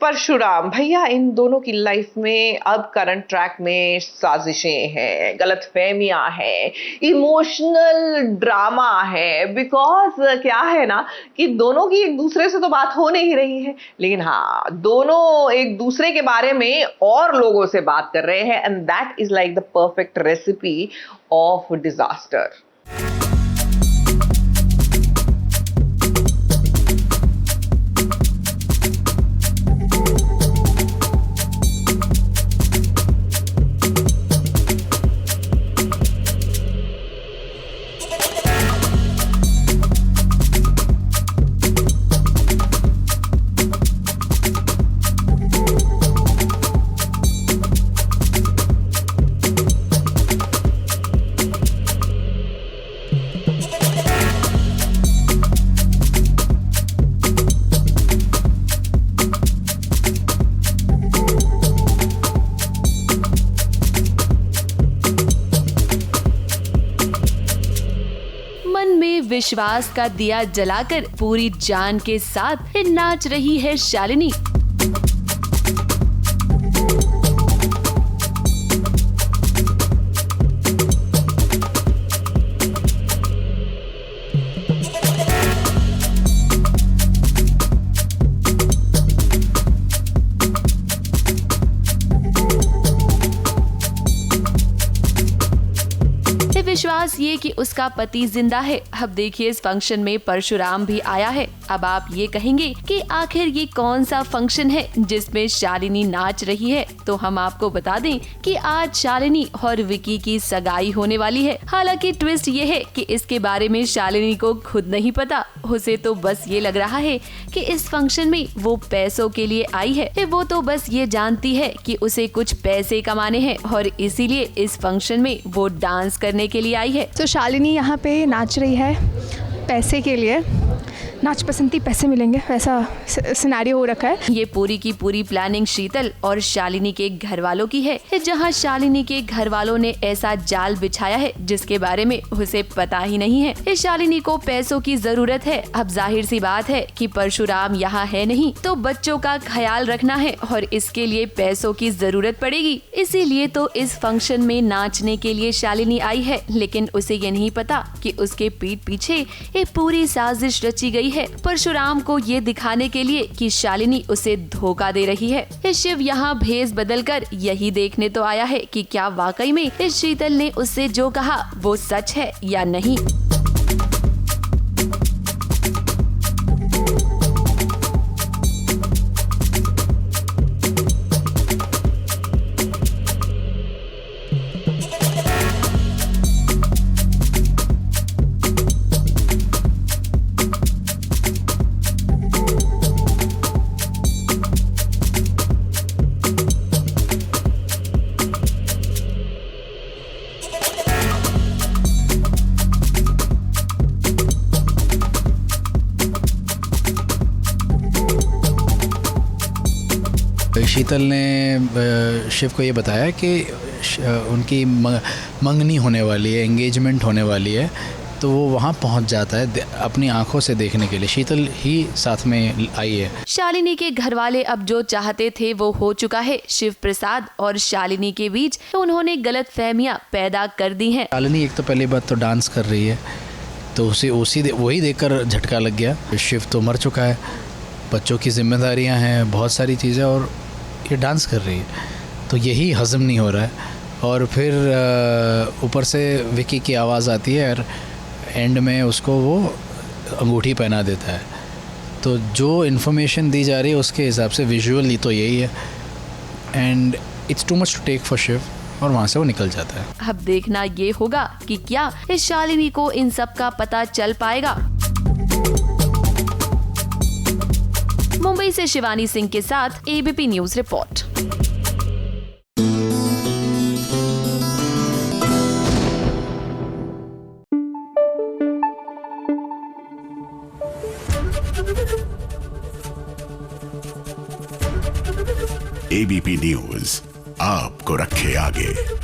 परशुराम भैया, इन दोनों की लाइफ में अब करंट ट्रैक में साजिशें हैं, गलतफहमियां हैं, इमोशनल ड्रामा है। बिकॉज क्या है ना कि दोनों की एक दूसरे से तो बात हो नहीं रही है, लेकिन हाँ, दोनों एक दूसरे के बारे में और लोगों से बात कर रहे हैं, and that is like the perfect recipe of disaster. मन में विश्वास का दिया जलाकर पूरी जान के साथ नाच रही है शालिनी। विश्वास ये कि उसका पति जिंदा है। अब देखिए, इस फंक्शन में परशुराम भी आया है। अब आप ये कहेंगे कि आखिर ये कौन सा फंक्शन है जिसमें शालिनी नाच रही है, तो हम आपको बता दें कि आज शालिनी और विकी की सगाई होने वाली है। हालांकि ट्विस्ट ये है कि इसके बारे में शालिनी को खुद नहीं पता। उसे तो बस ये लग रहा है कि इस फंक्शन में वो पैसों के लिए आई है। वो तो बस ये जानती है कि उसे कुछ पैसे कमाने हैं और इसीलिए इस फंक्शन में वो डांस करने के लिए आई है। तो शालिनी यहाँ पे नाच रही है पैसे के लिए, नाच पसंद पैसे मिलेंगे, वैसा सिनेरियो हो रखा है। ये पूरी की पूरी प्लानिंग शीतल और शालिनी के घर वालों की है, जहाँ शालिनी के घर वालों ने ऐसा जाल बिछाया है जिसके बारे में उसे पता ही नहीं है। इस शालिनी को पैसों की जरूरत है। अब जाहिर सी बात है कि परशुराम यहाँ है नहीं, तो बच्चों का ख्याल रखना है और इसके लिए पैसों की जरूरत पड़ेगी। इसीलिए तो इस फंक्शन में नाचने के लिए शालिनी आई है, लेकिन उसे ये नहीं पता कि उसके पीठ पीछे एक पूरी साजिश रची गई है परशुराम को ये दिखाने के लिए कि शालिनी उसे धोखा दे रही है। शिव यहाँ भेस बदलकर यही देखने तो आया है कि क्या वाकई में इस शीतल ने उससे जो कहा वो सच है या नहीं। शीतल ने शिव को ये बताया कि उनकी मंगनी होने वाली है, एंगेजमेंट होने वाली है, तो वो वहाँ पहुँच जाता है अपनी आंखों से देखने के लिए। शीतल ही साथ में आई है। शालिनी के घर वाले अब जो चाहते थे वो हो चुका है। शिव प्रसाद और शालिनी के बीच उन्होंने गलत फहमियाँ पैदा कर दी हैं। शालिनी एक तो पहली बात तो डांस कर रही है, तो वही देखकर झटका लग गया। शिव तो मर चुका है, बच्चों की जिम्मेदारियाँ हैं, बहुत सारी चीज़ें, और ये डांस कर रही है, तो यही हजम नहीं हो रहा है। और फिर ऊपर से विकी की आवाज़ आती है और एंड में उसको वो अंगूठी पहना देता है। तो जो इन्फॉर्मेशन दी जा रही है उसके हिसाब से विजुअली तो यही है, and it's too much to take for Shiv, और वहाँ से वो निकल जाता है। अब देखना ये होगा कि क्या इस शालिनी को इन सब का पता चल पाएगा। मुंबई से शिवानी सिंह के साथ ABP news report. ABP news आपको रखे आगे।